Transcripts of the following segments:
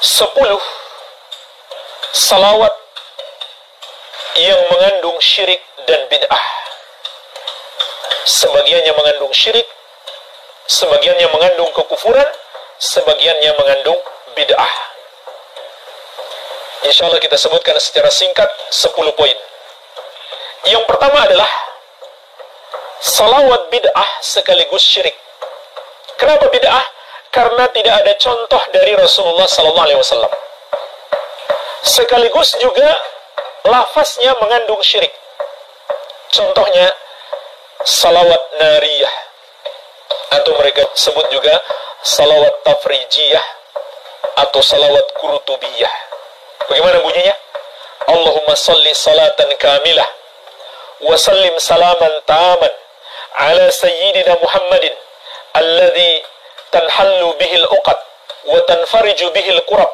10 salawat yang mengandung syirik dan bid'ah. Sebagiannya mengandung syirik, sebagiannya mengandung kekufuran, sebagiannya mengandung bid'ah. Insya Allah kita sebutkan secara singkat 10 poin. Yang pertama adalah salawat bid'ah sekaligus syirik. Kenapa bid'ah? Karena tidak ada contoh dari Rasulullah SAW. Sekaligus juga lafaznya mengandung syirik. Contohnya salawat nariyah, atau mereka sebut juga salawat tafrijiyah atau salawat kurutubiyah. Bagaimana bunyinya? Allahumma salli salatan kamilah wa sallim salaman taman ala sayyidina Muhammadin alladhi tanhallu bihil uqad wa tanfariju bihil kurab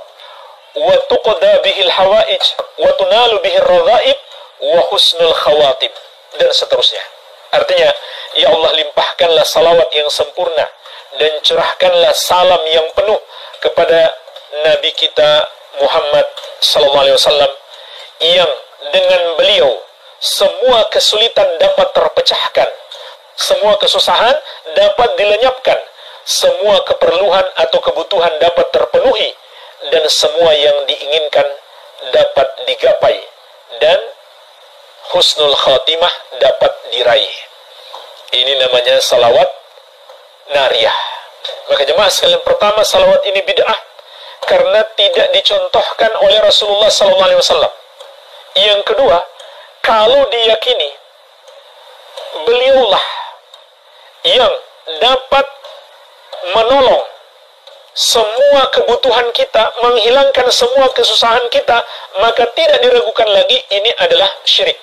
wa tuqda bihil hawaij wa tunalu bihil radhaib wa husnul khawatim, dan seterusnya. Artinya, ya Allah, limpahkanlah salawat yang sempurna dan curahkanlah salam yang penuh kepada Nabi kita Muhammad SAW, yang dengan beliau semua kesulitan dapat terpecahkan, semua kesusahan dapat dilenyapkan, semua keperluan atau kebutuhan dapat terpenuhi, dan semua yang diinginkan dapat digapai, dan husnul khatimah dapat diraih. Ini namanya salawat nariyah. Maka jemaah sekalian, pertama, salawat ini bid'ah karena tidak dicontohkan oleh Rasulullah SAW. Yang kedua, kalau diyakini beliaulah yang dapat menolong semua kebutuhan kita, menghilangkan semua kesusahan kita, maka tidak diragukan lagi ini adalah syirik.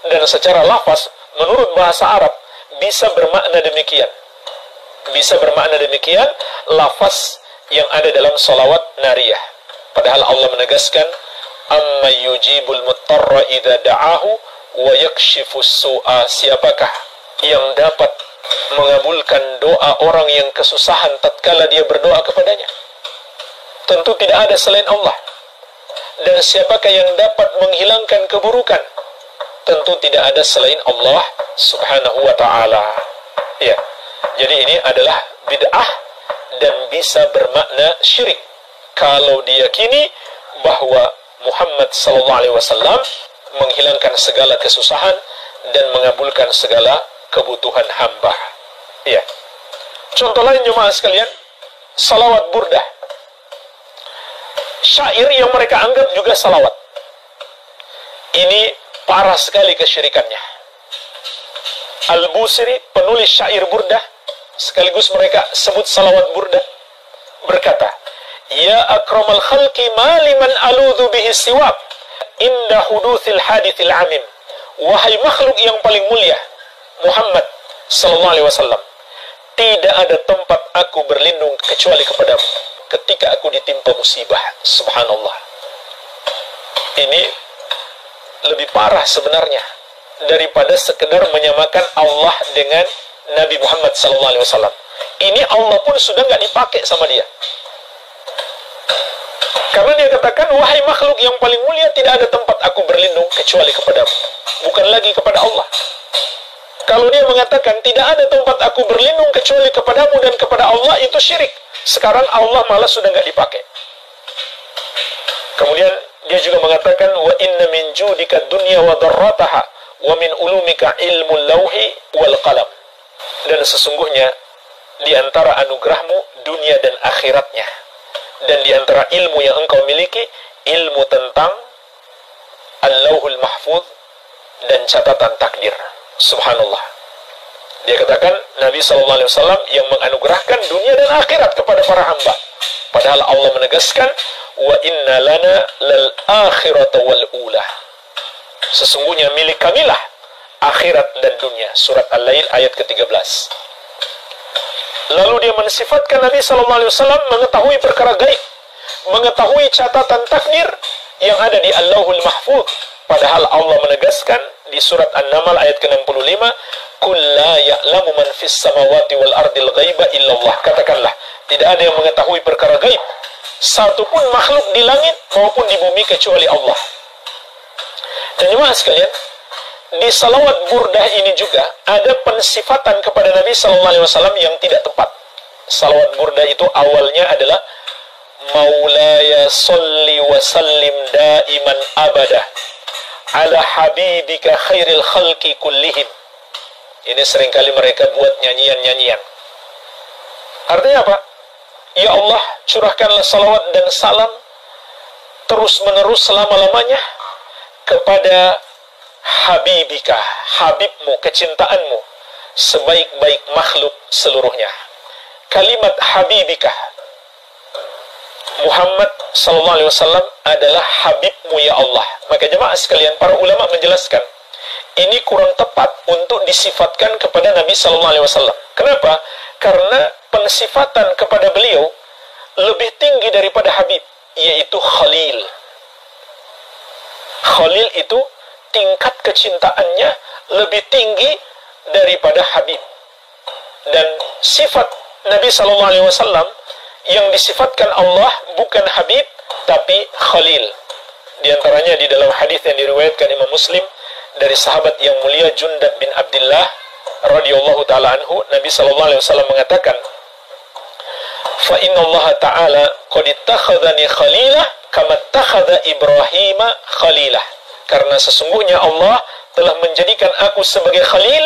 Dan secara lafaz, menurut bahasa Arab, bisa bermakna demikian. Bisa bermakna demikian lafaz yang ada dalam salawat nariyah. Padahal Allah menegaskan, amma yujibul muttarra idza da'ahu wa yakshifus su'a. Siapakah yang dapat mengabulkan doa orang yang kesusahan tatkala dia berdoa kepadanya? Tentu tidak ada selain Allah. Dan siapakah yang dapat menghilangkan keburukan? Tentu tidak ada selain Allah Subhanahu wa ta'ala. Ya. Jadi ini adalah bid'ah dan bisa bermakna syirik kalau diyakini bahwa Muhammad SAW menghilangkan segala kesusahan dan mengabulkan segala kebutuhan hamba. Ya. Contoh lain jemaah sekalian, salawat burdah. Syair yang mereka anggap juga salawat. Ini parah sekali kesyirikannya. Al-Busiri, penulis syair burdah, sekaligus mereka sebut salawat burdah, berkata, ya akramal khalqi maliman aludhu bihi siwab inda huduthil hadithil amim. Wahai makhluk yang paling mulia, Muhammad SAW, tidak ada tempat aku berlindung kecuali kepadamu ketika aku ditimpa musibah. Subhanallah. Ini lebih parah sebenarnya daripada sekedar menyamakan Allah dengan Nabi Muhammad SAW. Ini Allah pun sudah nggak dipakai sama dia. Karena dia katakan, wahai makhluk yang paling mulia, tidak ada tempat aku berlindung kecuali kepadamu. Bukan lagi kepada Allah. Kalau dia mengatakan, tidak ada tempat aku berlindung kecuali kepadamu dan kepada Allah, itu syirik. Sekarang Allah malah sudah nggak dipakai. Kemudian dia juga mengatakan, wa inna min judika dunya wa darrataha wa min ulumika ilmu lauhi wal qalam. Dan sesungguhnya di antara anugerahmu dunia dan akhiratnya, dan di antara ilmu yang engkau miliki, ilmu tentang al-lauhul mahfuz dan catatan takdir. Subhanallah. Dia katakan Nabi SAW yang menganugerahkan dunia dan akhirat kepada para hamba. Padahal Allah menegaskan, wa inna lana lal akhirata wal ula. Sesungguhnya milik kamilah akhirat dan dunia. Surat Al-Lail ayat ke-13. Lalu dia mensifatkan Nabi SAW mengetahui perkara gaib, mengetahui catatan takdir yang ada di Allahul Mahfuz. Padahal Allah menegaskan di surat An-Naml ayat ke-65, "Qul la ya'lamu man fis samawati wal ardil ghaiba illallah." Katakanlah, tidak ada yang mengetahui perkara gaib satupun makhluk di langit maupun di bumi kecuali Allah. Dan jemaah sekalian, di salawat burdah ini juga ada pensifatan kepada Nabi SAW yang tidak tepat. Salawat burdah itu awalnya adalah Maulaya salli wa sallim daiman abada ala habibika khairil khalqi kullihim. Ini seringkali mereka buat nyanyian-nyanyian. Artinya apa? Ya Allah, curahkanlah salawat dan salam terus-menerus selama-lamanya kepada habibika, habibmu, kecintaanmu, sebaik-baik makhluk seluruhnya. Kalimat habibika, Muhammad SAW adalah habibmu ya Allah. Maka jemaah sekalian, para ulama menjelaskan, ini kurang tepat untuk disifatkan kepada Nabi SAW. Kenapa? Karena pensifatan kepada beliau lebih tinggi daripada habib, yaitu khalil. Khalil itu tingkat kecintaannya lebih tinggi daripada habib. Dan sifat Nabi SAW yang disifatkan Allah bukan habib, tapi khalil. Di antaranya di dalam hadis yang diriwayatkan Imam Muslim dari sahabat yang mulia Jundab bin Abdullah radhiyallahu taala anhu, Nabi SAW mengatakan, "Fa inna Allah Ta'ala qad ittakhadhani khalilah kama ittakhadha Ibrahim khalilah." Karena sesungguhnya Allah telah menjadikan aku sebagai khalil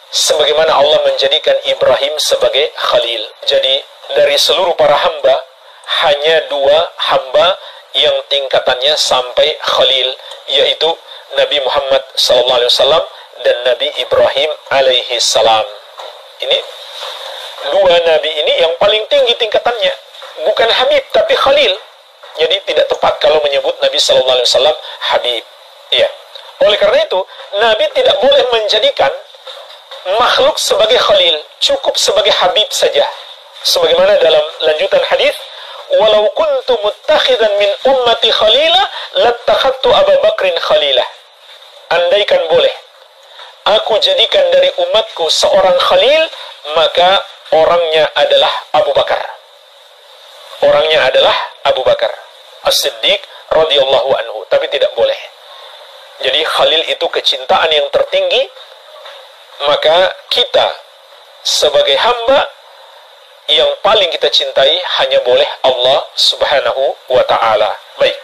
sebagaimana Allah menjadikan Ibrahim sebagai khalil. Jadi dari seluruh para hamba hanya 2 hamba yang tingkatannya sampai khalil, yaitu Nabi Muhammad SAW dan Nabi Ibrahim alaihi salam. Ini 2 nabi ini yang paling tinggi tingkatannya, bukan habib tapi khalil. Jadi tidak tepat kalau menyebut Nabi SAW habib. Iya. Oleh karena itu, Nabi tidak boleh menjadikan makhluk sebagai khalil, cukup sebagai habib saja. Sebagaimana dalam lanjutan hadis, "Walau kuntu muttakhidan min ummati khalila, lattakhadtu Abu Bakrin khalilah." Andaikan boleh aku jadikan dari umatku seorang khalil, maka orangnya adalah Abu Bakar. Orangnya adalah Abu Bakar As-Siddiq radhiyallahu anhu. Tapi tidak boleh. Jadi khalil itu kecintaan yang tertinggi. Maka kita sebagai hamba yang paling kita cintai hanya boleh Allah Subhanahu wa ta'ala. Baik.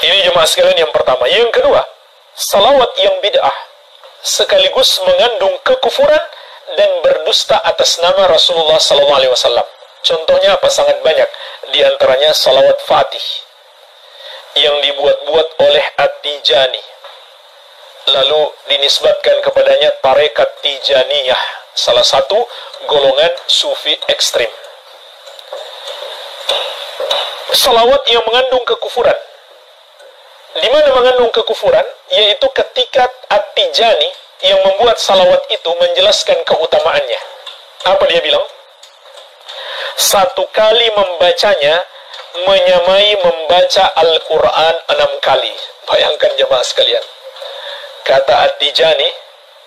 Ini jemaah sekalian yang pertama. Yang kedua, salawat yang bid'ah sekaligus mengandung kekufuran dan berdusta atas nama Rasulullah SAW. Contohnya apa? Sangat banyak. Di antaranya salawat Fatih yang dibuat-buat oleh At-Tijani, lalu dinisbatkan kepadanya tarekat Tijaniyah, salah satu golongan sufi ekstrim. Salawat yang mengandung kekufuran. Di mana mengandung kekufuran? Yaitu ketika At-Tijani yang membuat salawat itu menjelaskan keutamaannya. Apa dia bilang? 1 kali membacanya menyamai membaca Al-Quran 6 kali. Bayangkan jemaah sekalian. Kata At-Tijani,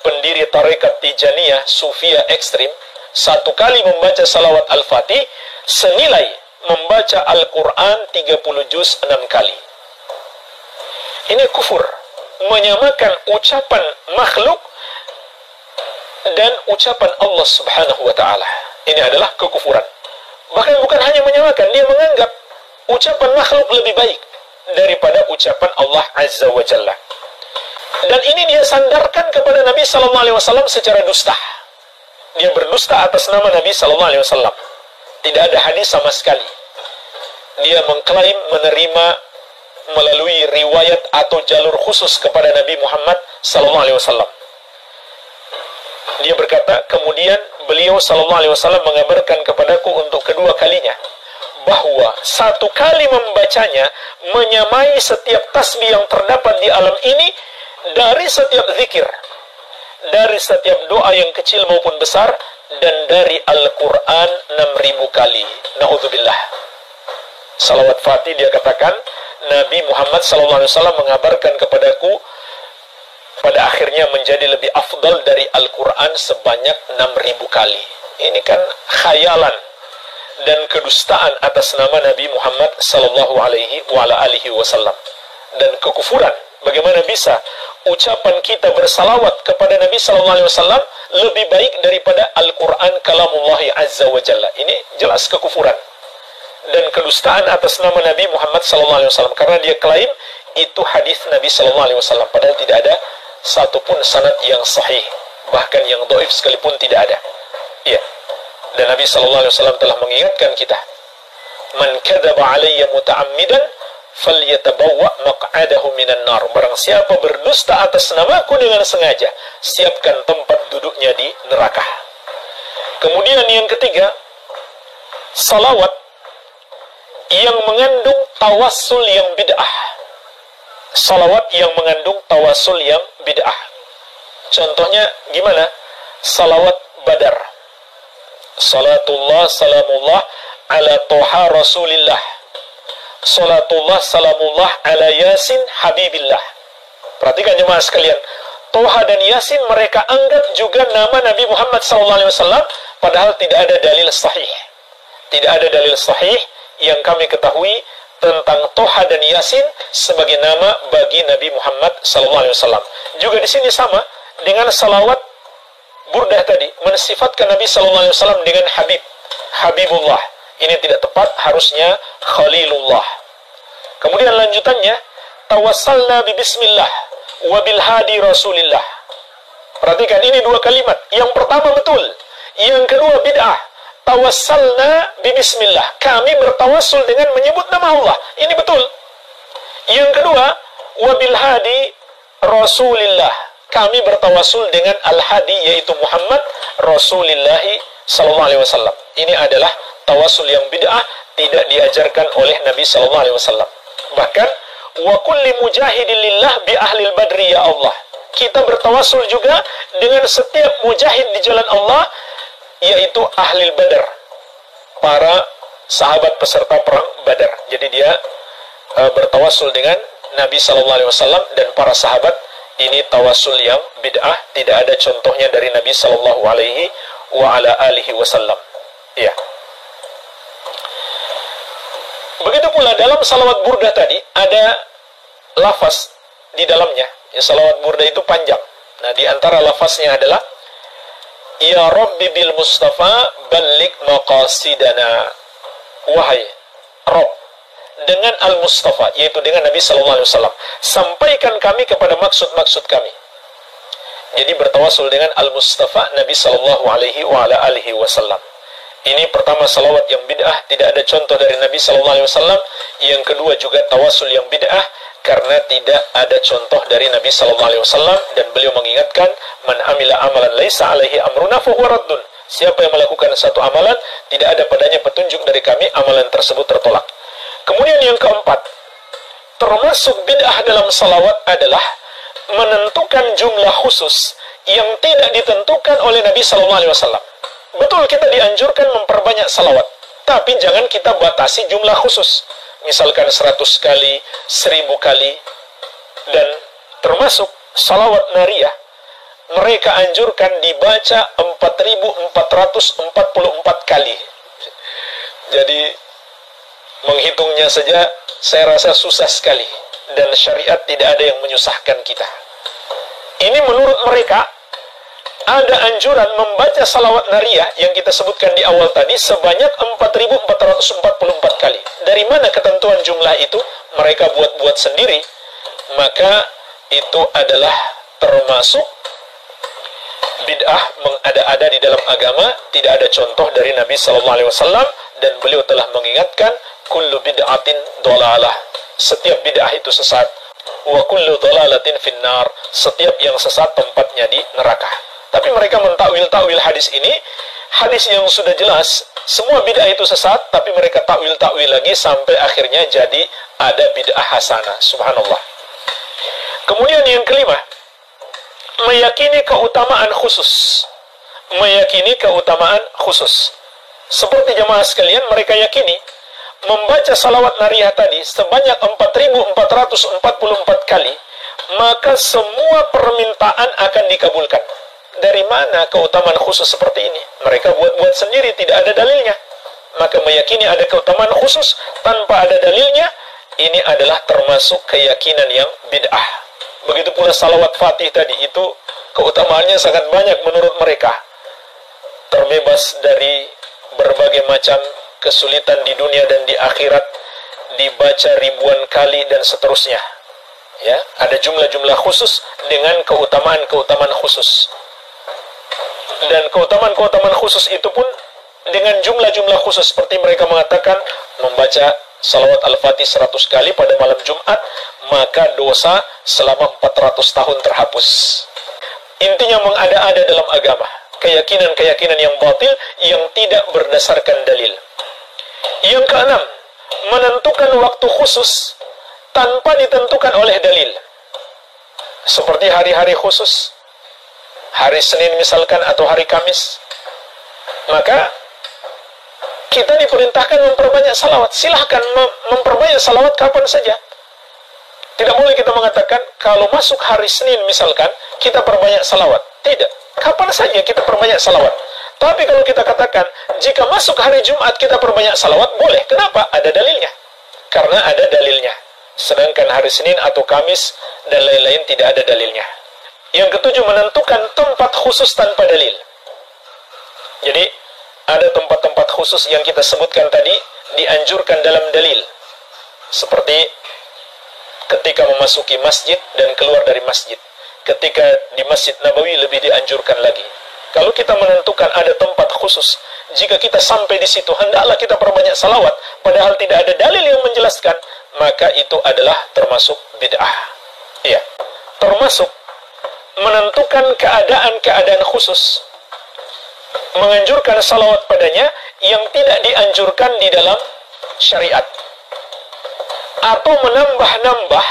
pendiri tarekat Tijaniyah, Sufia ekstrim, 1 kali membaca salawat Al-Fatih senilai membaca Al-Quran 30 juz 6 kali. Ini kufur, menyamakan ucapan makhluk dan ucapan Allah Subhanahu wa ta'ala. Ini adalah kekufuran. Bahkan bukan hanya menyamakan, dia menganggap ucapan makhluk lebih baik daripada ucapan Allah Azza wa Jalla. Dan ini dia sandarkan kepada Nabi SAW secara dusta. Dia berdusta atas nama Nabi SAW. Tidak ada hadis sama sekali. Dia mengklaim menerima melalui riwayat atau jalur khusus kepada Nabi Muhammad SAW. Dia berkata, kemudian beliau SAW mengabarkan kepadaku untuk kedua kalinya bahwa 1 kali membacanya menyamai setiap tasbih yang terdapat di alam ini, dari setiap zikir, dari setiap doa yang kecil maupun besar, dan dari Al-Quran 6.000 kali. Na'udzubillah. Salawat Fatih, dia katakan, Nabi Muhammad SAW mengabarkan kepadaku pada akhirnya menjadi lebih afdal dari Al-Quran sebanyak 6.000 kali. Ini kan khayalan. dan kedustaan atas nama Nabi Muhammad sallallahu alaihi wasallam, dan kekufuran. Bagaimana bisa ucapan kita bersalawat kepada Nabi sallallahu alaihi wasallam lebih baik daripada Al-Qur'an kalamullahi azza wa jalla? Ini jelas kekufuran dan kedustaan atas nama Nabi Muhammad sallallahu alaihi wasallam, karena dia klaim itu hadis Nabi sallallahu alaihi wasallam, padahal tidak ada satupun sanad yang sahih, bahkan yang dhaif sekalipun tidak ada. Ya. Dan Nabi sallallahu alaihi wasallam telah mengingatkan kita, "Man kadzaba alayya muta'ammidan falyatabawwa maq'adahu minan nar." Barang siapa berdusta atas namaku dengan sengaja, siapkan tempat duduknya di neraka. Kemudian yang ketiga, salawat yang mengandung tawassul yang bid'ah. Salawat yang mengandung tawassul yang bid'ah. Contohnya gimana? Salawat Badar. Salatullah salamullah ala toha rasulillah. Salatullah salamullah ala Yasin habibillah. Perhatikan jemaah sekalian, Toha dan Yasin mereka anggap juga nama Nabi Muhammad SAW, padahal tidak ada dalil sahih. Tidak ada dalil sahih yang kami ketahui tentang Toha dan Yasin sebagai nama bagi Nabi Muhammad SAW. Juga di sini sama dengan salawat Burdah tadi, mensifatkan Nabi SAW dengan Habib, Habibullah. Ini tidak tepat, harusnya Khalilullah. Kemudian lanjutannya, tawassalna bi bismillah wa bil hadi rasulillah. Perhatikan, ini dua kalimat. Yang pertama betul, yang kedua bid'ah. Tawassalna bi bismillah, kami bertawassul dengan menyebut nama Allah. Ini betul. Yang kedua, wa bil hadi rasulillah, kami bertawassul dengan al-hadi, yaitu Muhammad Rasulillahi sallallahu alaihi wasallam. Ini adalah tawassul yang bid'ah, tidak diajarkan oleh Nabi sallallahu alaihi wasallam. Bahkan wa kulli mujahidin lillah bi ahlil badri ya Allah. Kita bertawassul juga dengan setiap mujahid di jalan Allah, yaitu ahlil badar, para sahabat peserta perang Badar. Jadi dia bertawassul dengan Nabi sallallahu alaihi wasallam dan para sahabat. Ini tawassul yang bid'ah, tidak ada contohnya dari Nabi sallallahu alaihi wasallam. Ya. Begitu pula dalam salawat burdah tadi ada lafaz di dalamnya. Ya, salawat burdah itu panjang. Nah, di antara lafaznya adalah Ya Rabbi bil Mustafa balligh maqasidana. Wahai Rabb, dengan Al-Mustafa, yaitu dengan Nabi sallallahu alaihi wasallam, sampaikan kami kepada maksud-maksud kami. Jadi bertawassul dengan Al-Mustafa Nabi sallallahu alaihi wasallam. Ini pertama salawat yang bid'ah, tidak ada contoh dari Nabi sallallahu alaihi wasallam. Yang kedua juga tawassul yang bid'ah karena tidak ada contoh dari Nabi sallallahu alaihi wasallam, dan beliau mengingatkan, man amila amalan laisa alaihi amruna fahuwa raddun. Siapa yang melakukan satu amalan tidak ada padanya petunjuk dari kami, amalan tersebut tertolak. Kemudian yang keempat, termasuk bid'ah dalam salawat adalah menentukan jumlah khusus yang tidak ditentukan oleh Nabi sallallahu alaihi wasallam. Betul, kita dianjurkan memperbanyak salawat, tapi jangan kita batasi jumlah khusus. Misalkan 100 kali, 1000 kali, dan termasuk salawat nariyah, mereka anjurkan dibaca 4444 kali. Jadi menghitungnya saja saya rasa susah sekali, dan syariat tidak ada yang menyusahkan kita. Ini menurut mereka ada anjuran membaca salawat nariyah yang kita sebutkan di awal tadi sebanyak 4444 kali. Dari mana ketentuan jumlah itu? Mereka buat-buat sendiri. Maka itu adalah termasuk bid'ah, mengada-ada di dalam agama. Tidak ada contoh dari Nabi SAW, dan beliau telah mengingatkan, kullu bid'atin dhalalah, setiap bid'ah itu sesat, wa kullu dhalalatin finnar, setiap yang sesat tempatnya di neraka. Tapi mereka mentakwil-takwil hadis ini, hadis yang sudah jelas semua bid'ah itu sesat, tapi mereka takwil-takwil lagi sampai akhirnya jadi ada bid'ah hasanah. Subhanallah. Kemudian yang kelima, meyakini keutamaan khusus. Meyakini keutamaan khusus. Seperti jemaah sekalian, mereka yakini membaca salawat nariyah tadi sebanyak 4444 kali, maka semua permintaan akan dikabulkan. Dari mana keutamaan khusus seperti ini? Mereka buat-buat sendiri, tidak ada dalilnya. maka meyakini ada keutamaan khusus tanpa ada dalilnya, ini adalah termasuk keyakinan yang bid'ah. Begitu pula salawat fatih tadi, itu keutamaannya sangat banyak menurut mereka. Terbebas dari berbagai macam kesulitan di dunia dan di akhirat, dibaca ribuan kali dan seterusnya. Ya, ada jumlah-jumlah khusus dengan keutamaan-keutamaan khusus. Dan keutamaan-keutamaan khusus itu pun dengan jumlah-jumlah khusus, seperti mereka mengatakan membaca salawat al-fatih 100 kali pada malam Jumat, maka dosa selama 400 tahun terhapus. Intinya mengada-ada dalam agama, keyakinan-keyakinan yang batil yang tidak berdasarkan dalil. Yang keenam, menentukan waktu khusus tanpa ditentukan oleh dalil. Seperti hari-hari khusus, hari Senin misalkan atau hari Kamis, maka kita diperintahkan memperbanyak salawat. Silahkan memperbanyak salawat kapan saja. Tidak boleh kita mengatakan kalau masuk hari Senin misalkan kita perbanyak salawat. Tidak, kapan saja kita perbanyak salawat. Tapi kalau kita katakan jika masuk hari Jumat kita perbanyak salawat, boleh. Kenapa? Ada dalilnya. Karena ada dalilnya. Sedangkan hari Senin atau Kamis dan lain-lain tidak ada dalilnya. Yang ketujuh, menentukan tempat khusus tanpa dalil. Jadi ada tempat-tempat khusus yang kita sebutkan tadi dianjurkan dalam dalil, seperti ketika memasuki masjid dan keluar dari masjid. Ketika di Masjid Nabawi lebih dianjurkan lagi. Kalau kita menentukan ada tempat khusus, jika kita sampai di situ hendaklah kita perbanyak salawat, padahal tidak ada dalil yang menjelaskan, maka itu adalah termasuk bid'ah. Iya, termasuk menentukan keadaan-keadaan khusus, menganjurkan salawat padanya yang tidak dianjurkan di dalam syariat, atau menambah-nambah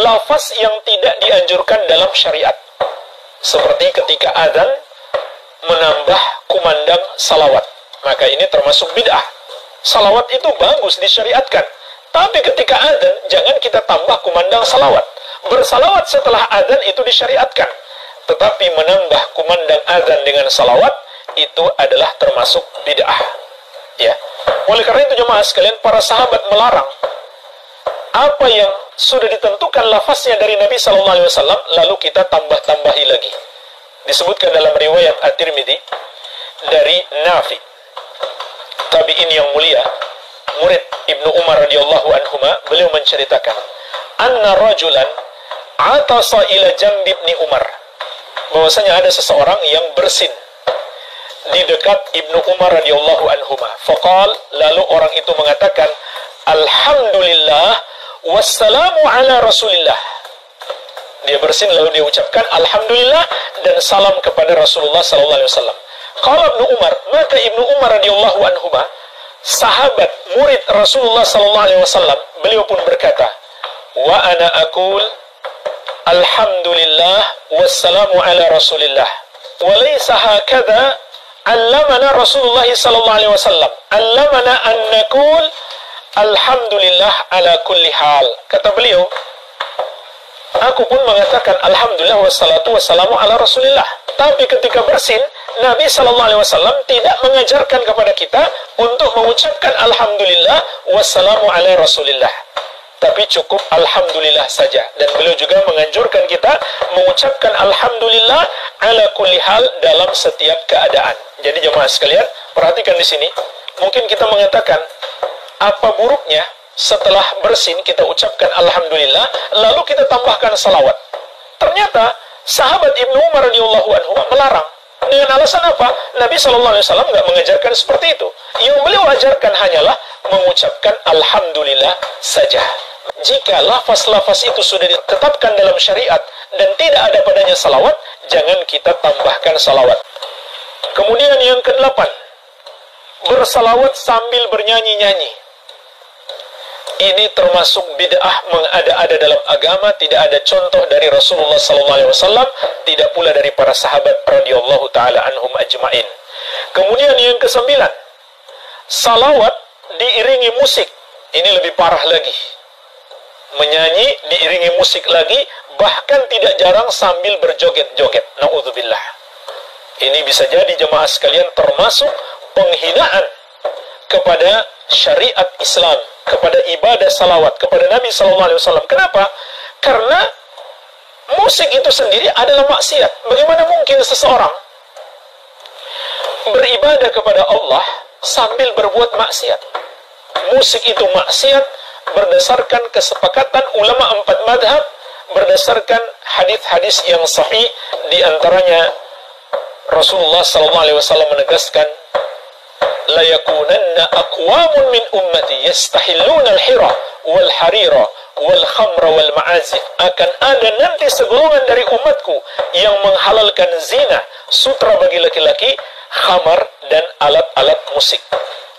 lafaz yang tidak dianjurkan dalam syariat, seperti ketika adzan menambah kumandang salawat, maka ini termasuk bid'ah. Salawat itu bagus, disyariatkan, tapi ketika adzan jangan kita tambah kumandang salawat. Bersalawat setelah adzan itu disyariatkan, tetapi menambah kumandang adzan dengan salawat itu adalah termasuk bid'ah. Ya. Oleh karena itu jemaah sekalian, para sahabat melarang apa yang sudah ditentukan lafaznya dari Nabi SAW, lalu kita tambah-tambahi lagi. Disebutkan dalam riwayat At-Tirmidzi dari Nafi, tabi'in yang mulia, murid Ibnu Umar radhiyallahu anhuma, beliau menceritakan, anna rajulan atasa ila jambi Ibni Umar, bahwasanya ada seseorang yang bersin di dekat Ibnu Umar radhiyallahu anhuma. Faqal, lalu orang itu mengatakan, alhamdulillah wassalamu ala rasulillah. Dia bersin lalu dia ucapkan alhamdulillah dan salam kepada Rasulullah sallallahu alaihi wasallam. Qala Ibnu Umar, maka Ibnu Umar radhiyallahu anhuma, sahabat murid Rasulullah sallallahu alaihi wasallam, beliau pun berkata, wa ana aqul alhamdulillah wassalamu ala rasulillah wa laysa hakadha allamana Rasulullah sallallahu alaihi wasallam, allamana an naqul alhamdulillah ala kulli hal. Kata beliau, aku pun mengatakan alhamdulillah wassalatu wassalamu ala rasulillah, tapi ketika bersin Nabi SAW tidak mengajarkan kepada kita untuk mengucapkan alhamdulillah wassalamu ala rasulillah, tapi cukup alhamdulillah saja. Dan beliau juga menganjurkan kita mengucapkan alhamdulillah ala kulli hal dalam setiap keadaan. Jadi jemaah sekalian, perhatikan di sini. Mungkin kita mengatakan, apa buruknya setelah bersin kita ucapkan alhamdulillah lalu kita tambahkan salawat? Ternyata sahabat Ibnu Umar radhiyallahu anhu melarang. Dengan alasan apa? Nabi SAW nggak mengajarkan seperti itu. Yang beliau ajarkan hanyalah mengucapkan alhamdulillah saja. Jika lafaz-lafaz itu sudah ditetapkan dalam syariat dan tidak ada padanya salawat, jangan kita tambahkan salawat. Kemudian yang ke-8, bersalawat sambil bernyanyi-nyanyi. Ini termasuk bid'ah mengada-ada dalam agama, tidak ada contoh dari Rasulullah SAW, tidak pula dari para sahabat radhiyallahu taala anhum ajmain. Kemudian yang ke-9, salawat diiringi musik. Ini lebih parah lagi. Menyanyi diiringi musik lagi, bahkan tidak jarang sambil berjoget-joget. Na'udzubillah. Ini bisa jadi jemaah sekalian termasuk penghinaan kepada syariat Islam, kepada ibadah salawat kepada Nabi SAW. Kenapa? Karena musik itu sendiri adalah maksiat. Bagaimana mungkin seseorang beribadah kepada Allah sambil berbuat maksiat? Musik itu maksiat berdasarkan kesepakatan ulama 4 madhab, berdasarkan hadis-hadis yang sahih. Di antaranya Rasulullah SAW menegaskan, la yakunanna aqwamun min ummati yastahilluna al-hira wal harira wal khamra wal ma'azif. Akan ada nanti segolongan dari umatku yang menghalalkan zina, sutra bagi laki-laki, khamar, dan alat-alat musik.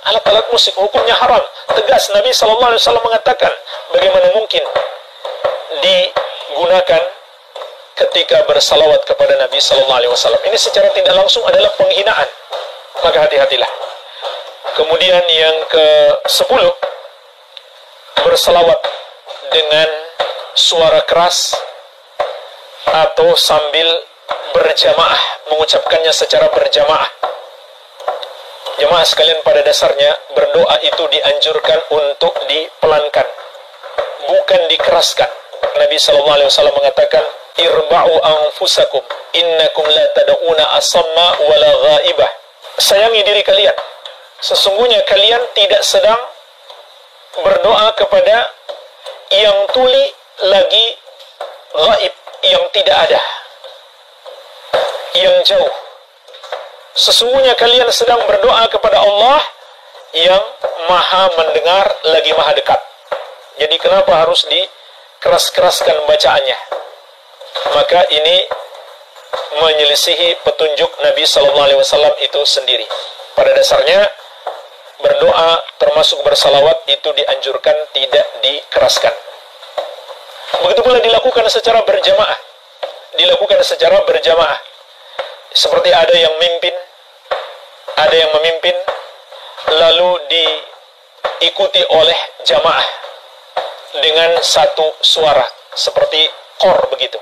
Alat-alat musik hukumnya haram. Tegas Nabi SAW mengatakan, bagaimana mungkin digunakan ketika bersalawat kepada Nabi SAW. Ini secara tidak langsung adalah penghinaan. Maka hati-hatilah. Kemudian yang ke-10, bersalawat dengan suara keras atau sambil berjamaah, mengucapkannya secara berjamaah. Jemaah sekalian, pada dasarnya berdoa itu dianjurkan untuk dipelankan, bukan dikeraskan. Nabi SAW mengatakan, irba'u anfusakum innakum la tad'una asamma wala ghaibah. Sayangi diri kalian, sesungguhnya kalian tidak sedang berdoa kepada yang tuli lagi gaib, yang tidak ada, yang jauh. Sesungguhnya kalian sedang berdoa kepada Allah yang maha mendengar lagi maha dekat. Jadi kenapa harus dikeras-keraskan bacaannya? Maka ini menyelisihi petunjuk Nabi SAW itu sendiri. Pada dasarnya berdoa termasuk bersalawat itu dianjurkan tidak dikeraskan. Begitu pula dilakukan secara berjamaah. Dilakukan secara berjamaah. Seperti ada yang memimpin, lalu diikuti oleh jamaah dengan satu suara, seperti kor begitu.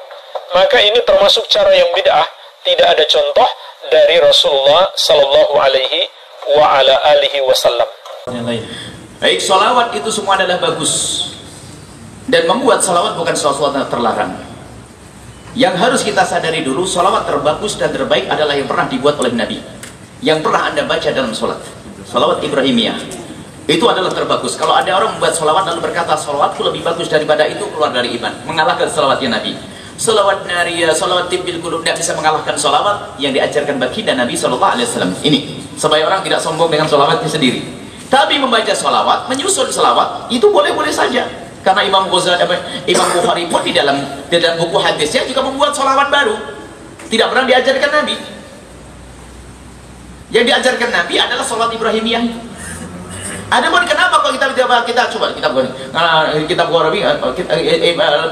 Maka ini termasuk cara yang bid'ah. Tidak ada contoh dari Rasulullah Sallallahu Alaihi Wasallam. Baik, salawat itu semua adalah bagus, dan membuat salawat bukan sesuatu yang terlarang. Yang harus kita sadari dulu, salawat terbagus dan terbaik adalah yang pernah dibuat oleh Nabi, yang pernah Anda baca dalam salat. Salawat Ibrahimiyah itu adalah terbagus. Kalau ada orang membuat salawat lalu berkata salawatku lebih bagus daripada itu, keluar dari iman, mengalahkan salawatnya Nabi. Salawat nariyah, salawat tibbil qulub tidak bisa mengalahkan salawat yang diajarkan baginda Nabi SAW. Ini supaya orang tidak sombong dengan salawatnya sendiri. Tapi membaca salawat, menyusun salawat itu boleh-boleh saja. Karena Imam Bukhari pun di dalam buku hadisnya juga membuat salawat baru, tidak pernah diajarkan Nabi. Yang diajarkan Nabi adalah salawat Ibrahimiyah. Adapun kenapa kalau kita coba kitab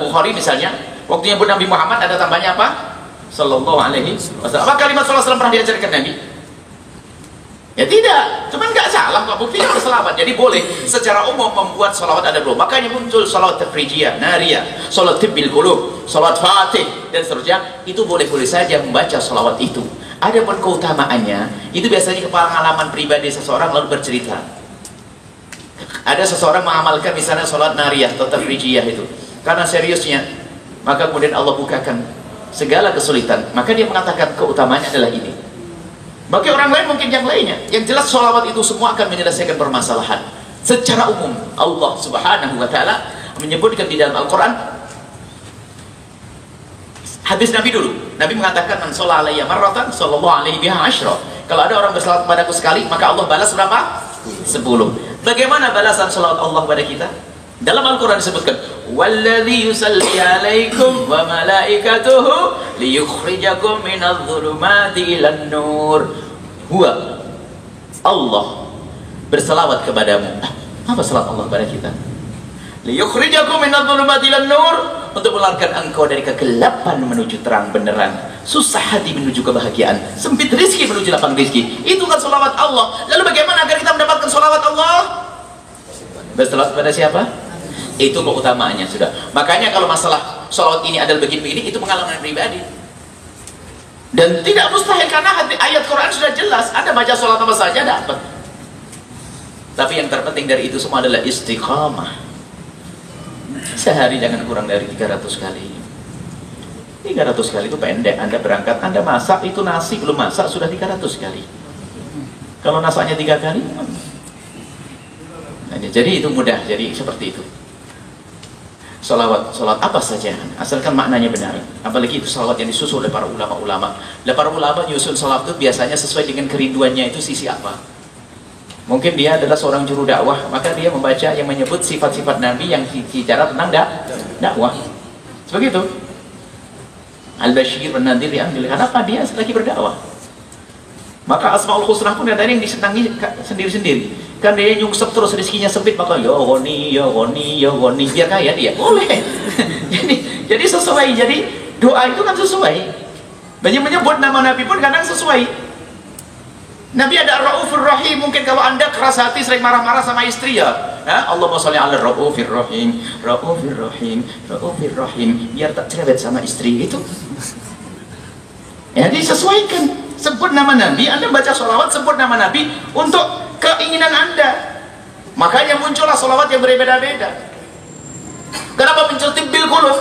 Bukhari misalnya, waktu yang Nabi Muhammad ada tambahnya apa? Sallallahu Alaihi Wasallam. Apa kalimat sallallahu alaihi wasallam pernah diajarkan Nabi? Ya tidak, cuman nggak salah kok, buktinya berselawat. Jadi boleh secara umum membuat salawat ada dulu. Makanya muncul salawat tafrijiyah, nariyah, salawat tibbil qulub, salawat fatih dan seterusnya. Itu boleh-boleh saja membaca salawat itu. Adapun keutamaannya itu biasanya pengalaman pribadi seseorang lalu bercerita. Ada seseorang mengamalkan misalnya salawat nariyah atau tafrijiyah itu karena seriusnya, maka kemudian Allah bukakan segala kesulitan, maka dia mengatakan keutamaannya adalah ini. Bagi orang lain mungkin yang lainnya. Yang jelas sholawat itu semua akan menyelesaikan permasalahan. Secara umum Allah Subhanahu wa ta'ala menyebutkan di dalam Al-Quran, hadis Nabi dulu, Nabi mengatakan man sholla alayya marratan sallallahu alaihi biha asyra. Kalau ada orang bersalawat padaku sekali, maka Allah balas berapa? 10. Bagaimana balasan sholawat Allah pada kita? Dalam Al-Quran disebutkan, walladzi yusalli alaikum wa malaikatuhu liyukhrijakum minadh-dhulumati ilan nur. Huwa Allah berselawat kepadamu. Apa selawat Allah kepada kita? Liyukhrijakum minadh-dhulumati ilan nur, untuk mengeluarkan engkau dari kegelapan menuju terang beneran, susah hati menuju kebahagiaan, sempit rizki menuju lapang rizki. Itu kan selawat Allah. Lalu bagaimana agar kita mendapatkan selawat Allah? Berselawat kepada siapa? Itu keutamaannya sudah. Makanya kalau masalah salawat ini adalah begini-begini, itu pengalaman pribadi. Dan tidak mustahil karena ayat Quran sudah jelas. Anda baca salawat apa saja dapat. Tapi yang terpenting dari itu semua adalah istiqamah. Sehari jangan kurang dari 300 kali. 300 kali itu pendek. Anda berangkat, Anda masak, itu nasi belum masak sudah 300 kali. Kalau nasaknya 3 kali, nah, jadi itu mudah. Jadi seperti itu. Salawat apa saja, asalkan maknanya benar. Apalagi itu salawat yang disusun oleh para ulama-ulama. Para ulama nyusun salawat itu biasanya sesuai dengan kerinduannya itu sisi apa. Mungkin dia adalah seorang juru dakwah, maka dia membaca yang menyebut sifat-sifat Nabi yang bicara tentang dakwah. Seperti itu. Al-Bashir dan Nadir diambil. Kenapa? Dia lagi berdakwah. Maka Asmaul Husna pun ada yang disenangi sendiri-sendiri. Kan dia nyungsep terus rezekinya sempit, maka ya Ghani, ya Ghani, ya Ghani, biar kaya dia. Boleh. jadi sesuai. Jadi doa itu kan sesuai. Banyak menyebut nama Nabi pun kadang sesuai. Nabi ada Raufur Rahim. Mungkin kalau Anda keras hati sering marah-marah sama istri ya, Allahumma sholli ala Raufir Rahim, Raufir Rahim, Raufir Rahim, biar tak cerewet sama istri itu. Ya, disesuaikan. Sebut nama Nabi, Anda baca sholawat sebut nama Nabi untuk keinginan Anda. Makanya muncullah sholawat yang berbeda-beda. Kenapa muncul tibbil qulub?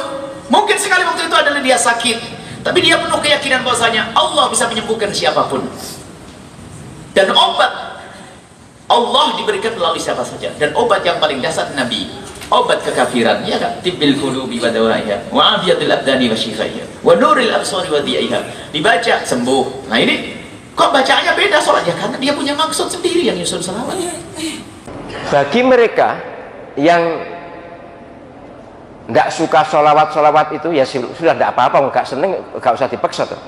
Mungkin sekali waktu itu adalah dia sakit, tapi dia penuh keyakinan bahwasanya Allah bisa menyembuhkan siapapun. Dan obat Allah diberikan melalui siapa saja. Dan obat yang paling dasar Nabi, obat kekafiran, ya kan? Tibbil qulubi wa dawaiha, wa afiyatil abdani wa shifaiha, wa nuril absari wa dhiyaiha. Dibaca sembuh. Nah ini kok bacaannya beda soalnya, karena dia punya maksud sendiri yang nyusun salawat. Bagi mereka yang nggak suka sholawat itu ya sudah tidak apa-apa, nggak seneng nggak usah dipaksa tuh.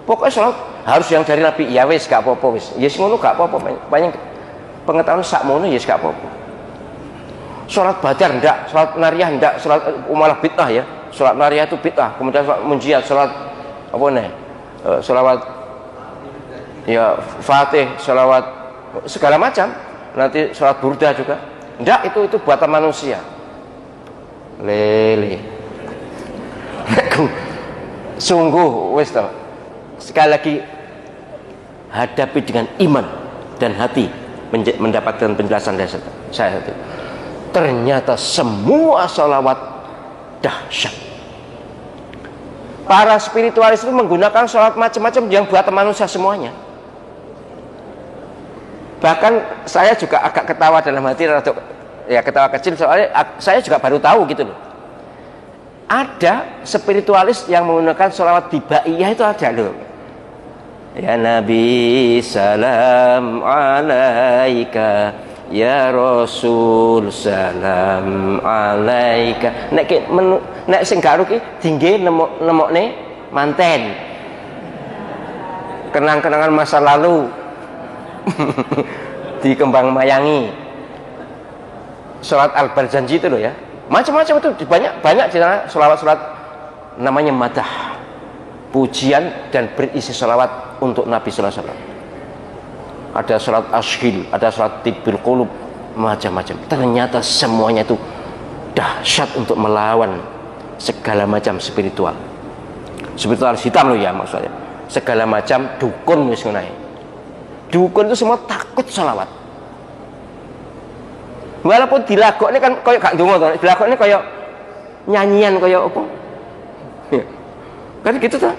Pokoknya sholat harus yang dari Nabi, ya wis gak apa-apa wis. Ya ngono gak apa-apa. Banyak pengetahuan sak mono ya gak apa-apa. Sholat badar ndak, sholat nariyah ndak, sholat umalah bid'ah ya. Sholat nariyah itu bid'ah. Kemudian sholat munjiat, sholat apa nih? Sholawat ya Fatih, sholawat segala macam. Nanti sholat burda juga. Ndak, itu buatan manusia. Lele. Sungguh wis toh. Sekali lagi hadapi dengan iman dan hati mendapatkan penjelasan dari saya itu. Ternyata semua sholawat dahsyat. Para spiritualis itu menggunakan sholawat macam-macam yang buatan manusia semuanya. Bahkan saya juga agak ketawa dalam hati, ya ketawa kecil, soalnya saya juga baru tahu gitu loh. Ada spiritualis yang menggunakan sholawat dibaiyah itu ada loh. Ya Nabi salam alaika, ya Rasul salam alaika. Nek sing garu ki dingge nemokne manten. Kenang-kenangan masa lalu. Dikembang mayangi. Salat Al-Barzanji itu loh ya. Macam-macam itu banyak di sana sholawat-sholawat namanya madah, pujian dan berisi sholawat untuk Nabi sallallahu alaihi wasallam. Ada sholawat ashil, ada sholawat tibbil qulub, macam-macam. Ternyata semuanya itu dahsyat untuk melawan segala macam spiritual hitam loh ya, maksudnya segala macam dukun wis ngono. Dukun itu semua takut sholawat. Walaupun dilakokne kan koyo gak ndonga to, dilakokne koyo nyanyian koyo apa? Ya. Kan gitu tuh.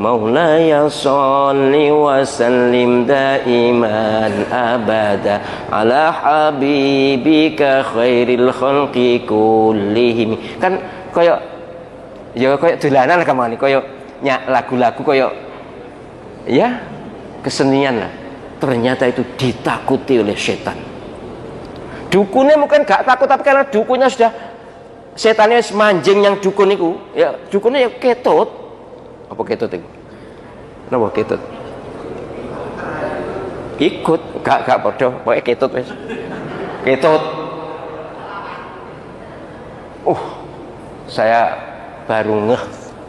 Maulaya sholli wa sallim daiman abada ala habibika khairil khalqi kullihim. Kan koyo ya koyo dolanan kamane, koyo lagu-lagu koyo ya kesenian lah. Ternyata itu ditakuti oleh setan. Dukunnya mungkin gak takut, tapi karena dukunnya sudah setannya manjing yang dukun itu, ya dukunnya ya ketut. Apa ketut itu? Kenapa ketut? Ikut, gak bodoh, pokoknya ketut wes. Ketut. Saya baru ngeh,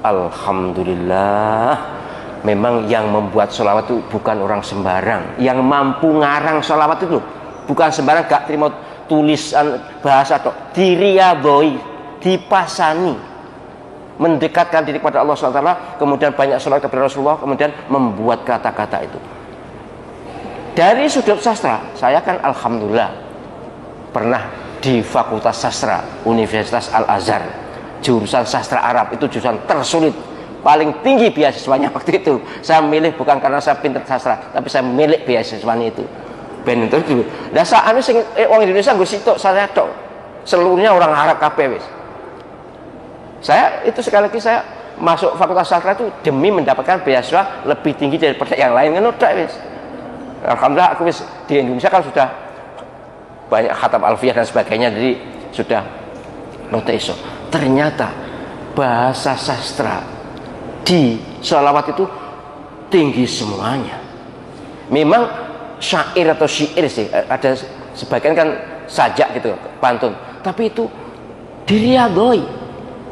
alhamdulillah. Memang yang membuat sholawat itu bukan orang sembarang. Yang mampu ngarang sholawat itu bukan sembarang, gak terima tulisan bahasa atau diriyadhoi, dipasani, mendekatkan diri kepada Allah SWT, kemudian banyak sholawat kepada Rasulullah, kemudian membuat kata-kata itu. Dari sudut sastra, saya kan alhamdulillah pernah di Fakultas Sastra Universitas Al-Azhar, jurusan sastra Arab, itu jurusan tersulit, paling tinggi beasiswanya waktu itu. Saya milih bukan karena saya pintar sastra, tapi saya milik beasiswanya itu. Ben itu dulu. Lah sakane sing wong Indonesia nggo sitok saya tok. Seluruhnya orang Arab kabeh wis. Saya itu sekali lagi saya masuk Fakultas Sastra itu demi mendapatkan beasiswa lebih tinggi daripada yang lain, ngono tok wis. Alhamdulillah aku wis di Indonesia kan sudah banyak khatam alfiyah dan sebagainya, jadi sudah nota iso. Ternyata bahasa sastra di sholawat itu tinggi semuanya. Memang syair atau syair sih, ada sebagian kan sajak gitu, pantun, tapi itu diriadoi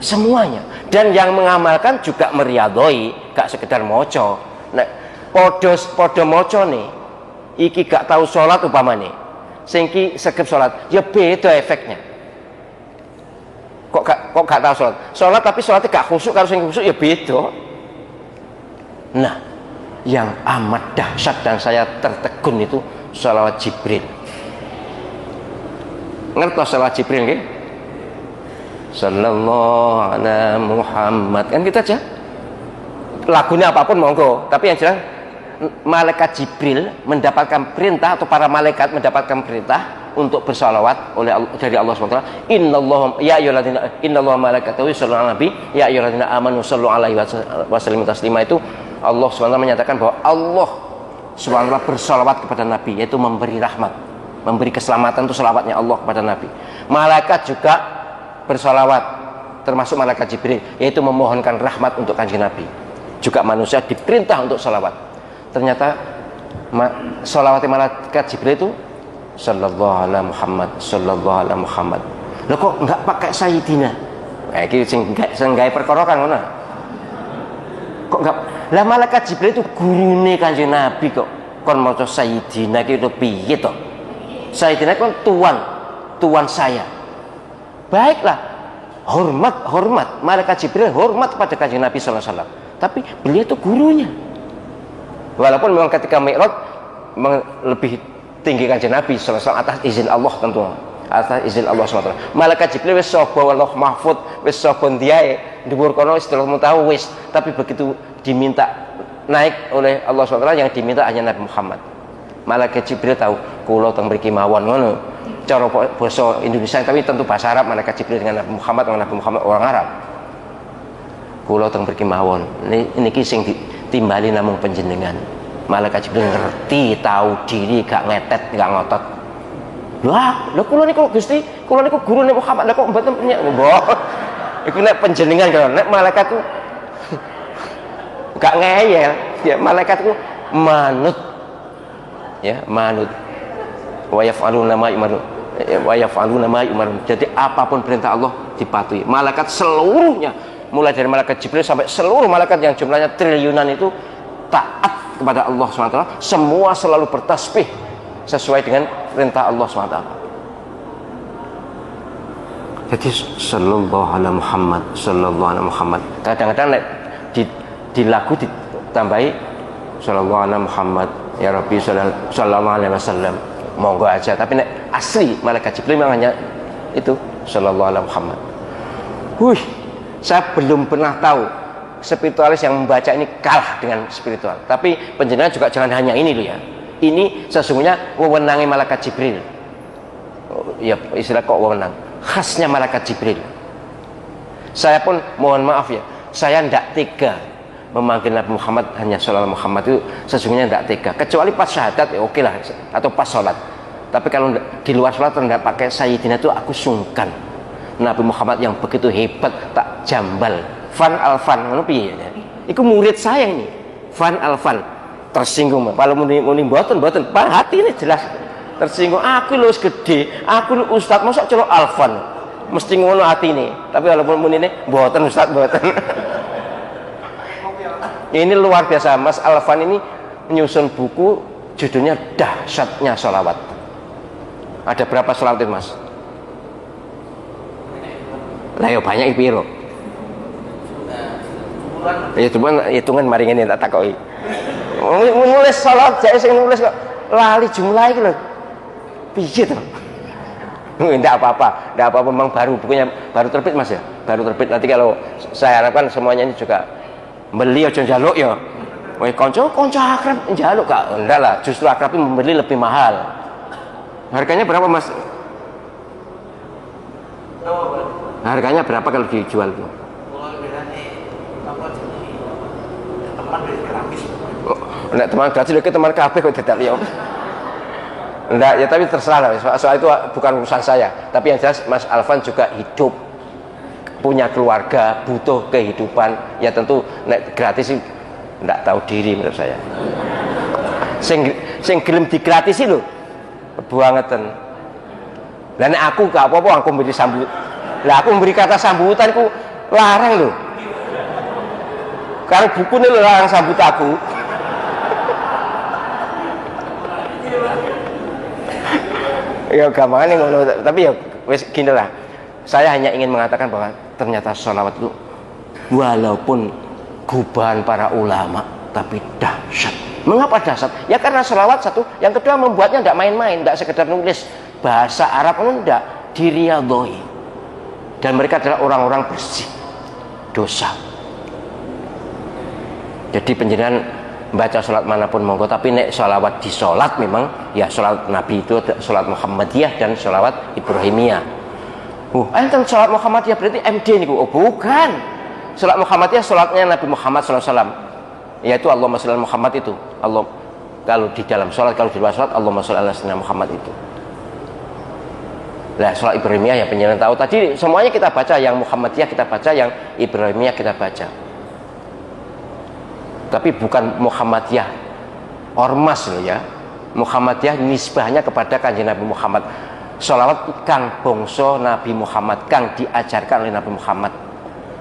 semuanya. Dan yang mengamalkan juga meriadoi, gak sekedar moco. Nah, podo moco nih, iki gak tahu sholat umpama nih, singki sekep sholat, ya beda efeknya. Kok gak tahu sholat tapi sholatnya gak khusyuk, kalau sing khusyuk ya beda. Nah, yang amat dahsyat dan saya tertegun itu sholawat Jibril. Ngerti sholawat Jibril nggih? Sallallahu ala Muhammad, kan kita aja. Lagunya apapun monggo, tapi yang jelas malaikat Jibril mendapatkan perintah, atau para malaikat mendapatkan perintah untuk bersalawat oleh dari Allah SWT. Innallaha ya ayyuhalladzina innallaha malaikatahu yusholluna 'alan nabi ya ayyuhalladzina amanu shollu 'alaihi wa sallimu taslima. Itu Allah SWT menyatakan bahwa Allah SWT bersalawat kepada Nabi, yaitu memberi rahmat, memberi keselamatan, itu salawatnya Allah kepada Nabi. Malaikat juga bersalawat, termasuk malaikat Jibril, yaitu memohonkan rahmat untuk kanjeng Nabi. Juga manusia diperintah untuk salawat. Ternyata salawat malaikat Jibril itu sallallahu ala Muhammad, sallallahu ala Muhammad. Loh kok enggak pakai sayyidina? Nah, iki sing gawe perkara kan ngono. Kok enggak? Lah malaikat Jibril itu gurune kanjeng Nabi kok kon maca sayyidina iki lho piye to? Sayyidina kan tuan saya. Baiklah, hormat malaikat Jibril, hormat pada kanjeng Nabi sallallahu alaihi wasallam. Tapi beliau itu gurunya. Walaupun memang ketika Mi'raj lebih tinggi kanjeng Nabi sallallahu alaihi wasallam atas izin Allah tentu. Atas izin Allah SWT. Malaikat Jibril wis sapa Allah mahfud, wis sapa ndiae, dhuwur kono wis delokmu tahu wis, tapi begitu diminta naik oleh Allah SWT, yang diminta hanya Nabi Muhammad. Malaikat Jibril tahu kula teng mriki mawon ngono. Cara bahasa Indonesia, tapi tentu bahasa Arab. Malaikat Jibril dengan Nabi Muhammad orang Arab. Kula teng mriki mawon. Niki sing ditimbali namung panjenengan. Malaikat Jibril ngerti, tahu diri, gak ngetet, gak ngotot. Lah kula niku Gusti, kula niku gurune Muhammad, lah kok mboten punya mbok. Iku nek panjenengan karo nek malaikat ku gak ngeyel, ya malaikat ku manut. Ya, manut. Wa yaf'aluna ma yu'marun. Wa yaf'aluna ma yu'marun. Jadi apapun perintah Allah dipatuhi. Malaikat seluruhnya, mulai dari malaikat Jibril sampai seluruh malaikat yang jumlahnya triliunan itu taat kepada Allah SWT. Semua selalu bertasbih sesuai dengan perintah Allah SWT. Jadi sallallahu ala Muhammad, sallallahu ala Muhammad. Kadang-kadang di lagu ditambahi sallallahu ala Muhammad ya Rabbi sallallahu alaihi wasallam. Monggo aja, tapi nek asli malaikat Jibril memang hanya itu sallallahu ala Muhammad. Saya belum pernah tahu spiritualis yang membaca ini kalah dengan spiritual. Tapi penjenengan juga jangan hanya ini loh ya. Ini sesungguhnya wewenangnya malaikat Jibril. Ya istilah kok wewenang. Khasnya malaikat Jibril. Saya pun mohon maaf ya, saya tidak tega memanggil Nabi Muhammad hanya sallallahu Muhammad, itu sesungguhnya tidak tega. Kecuali pas syahadat ya oke lah, atau pas sholat. Tapi kalau di luar sholat tidak pakai sayyidina itu aku sungkan. Nabi Muhammad yang begitu hebat tak jambal. Fan alfan, ngono piye ya? Iku murid saya ini. Fan alfan. Tersinggung, kalau muni mboten par hati ini jelas tersinggung. Aku lho wis gede, aku lho ustaz, mosok celok alfan. Mesti ngono atine. Tapi walaupun munine mboten ustaz, mboten. Ini luar biasa. Mas Alfan ini menyusun buku judulnya Dahsyatnya Sholawat. Ada berapa sholawat itu Mas? Lah ya banyak piro. Ya cuma hitungan mari ngene tak takoki. Nulis sholawat jek sing nulis kok lali jumlah iki lho. Piye to? Tidak apa-apa, memang baru bukunya baru terbit Mas ya, baru terbit. Nanti kalau saya harapkan semuanya ini juga beli aja njaluk ya. Woi konco akrab njaluk Kak. Enggak lah, justru akrab membeli lebih mahal. Harganya berapa Mas? Harganya berapa kalau dijual tuh? Nek teman gratis lek teman kabeh kok dadak liya. Enggak, ya tapi terserah lah. Soal itu bukan urusan saya. Tapi yang jelas Mas Alvan juga hidup, punya keluarga, butuh kehidupan. Ya tentu nek gratis sih enggak tahu diri menurut saya. Sing gelem digratisi lho. Kebuangeten. Lah nek aku gak apa-apa aku memberi sambut. Lah aku memberi kata sambutan ku larang lho. Karena buku ini larang sambut aku. Ya gampangnya ngono, tapi ya wis gini lah. Saya hanya ingin mengatakan bahwa ternyata sholawat itu walaupun gubahan para ulama tapi dahsyat. Mengapa dahsyat? Ya karena sholawat satu, yang kedua membuatnya tidak main-main, tidak sekedar nulis bahasa Arab pun tidak, diriyadhoi. Dan mereka adalah orang-orang bersih dosa. Jadi penjenengan baca sholat manapun monggo, tapi nek sholawat di sholat memang ya sholat Nabi itu sholat Muhammadiyah dan sholawat Ibrahimiyah. Enten sholat Muhammadiyah berarti MD nih? Oh bukan, sholat Muhammadiyah sholatnya Nabi Muhammad SAW, yaitu Allahumma sholli ala Muhammad itu. Allah kalau di dalam sholat, kalau di luar sholat Allahumma sholli ala sayyidina Muhammad itu. Nah sholat Ibrahimiyah ya penjenengan tahu tadi, semuanya kita baca, yang Muhammadiyah kita baca, yang Ibrahimiyah kita baca. Tapi bukan Muhammadiyah ormas loh ya. Muhammadiyah nisbahnya kepada kanjeng Nabi Muhammad. Sholawat kang bangsa Nabi Muhammad, kang diajarkan oleh Nabi Muhammad.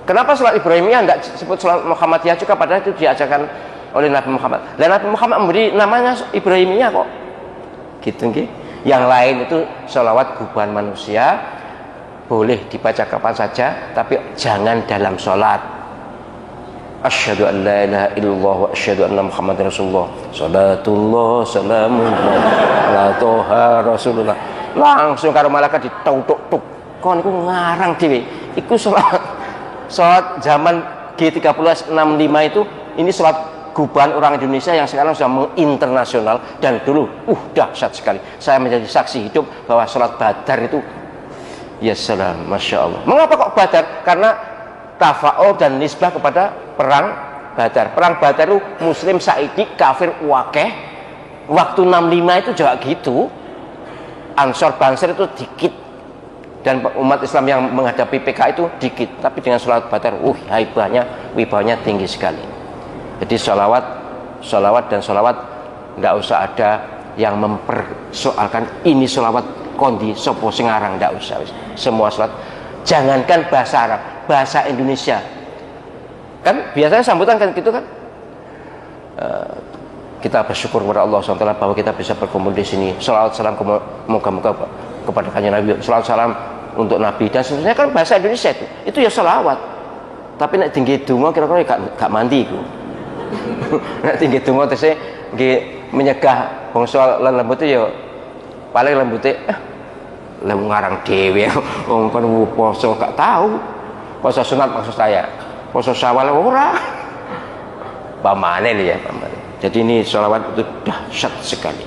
Kenapa sholat Ibrahimiyah tidak disebut sholat Muhammadiyah juga, padahal itu diajarkan oleh Nabi Muhammad. Dan Nabi Muhammad memberi namanya Ibrahimiyah kok. Gitu nggih. Yang lain itu sholawat gubahan manusia, boleh dibaca kapan saja, tapi jangan dalam sholat. Asyhadu an la ilaha illallah wa asyhadu anna Muhammadar Rasulullah. Salatullah salamullah ala toha Rasulullah. Langsung karo malaikat ditautuk-tuk. Kon iku ngarang dhewe. Iku salat zaman G3065 itu, ini salat gubahan orang Indonesia yang sekarang sudah menginternasional, dan dulu dahsyat sekali. Saya menjadi saksi hidup bahwa salat Badar itu ya salam, Masya Allah. Mengapa kok Badar? Karena tafa'ul dan nisbah kepada perang Badar. Perang Badar itu muslim saiki, kafir wakeh. Waktu 65 itu juga gitu. Ansor Bansir itu dikit, dan umat Islam yang menghadapi PK itu dikit. Tapi dengan sholat Badar, wibawanya tinggi sekali. Jadi sholawat dan sholawat nggak usah ada yang mempersoalkan ini sholawat kondi sopo singarang, nggak usah. Semua sholat, jangankan bahasa Arab, bahasa Indonesia kan biasanya sambutan kan gitu kan. Kita bersyukur kepada Allah SWT bahwa kita bisa berkumpul di sini. Shalawat salam moga-moga kepada kanjeng Nabi, shalawat salam untuk Nabi, dan seterusnya kan bahasa Indonesia itu ya shalawat. Tapi nek tinggi donga kira-kira gak mandi iku. Nek tinggi donga tesih nggih menyegah bangsa lembut itu ya paling lembute ngarang dhewe. Wong kon poso gak tahu. Poso sunat maksud saya. Poso Syawal ora. Pamane lho ya, pamane. Jadi ini sholawat itu dahsyat sekali.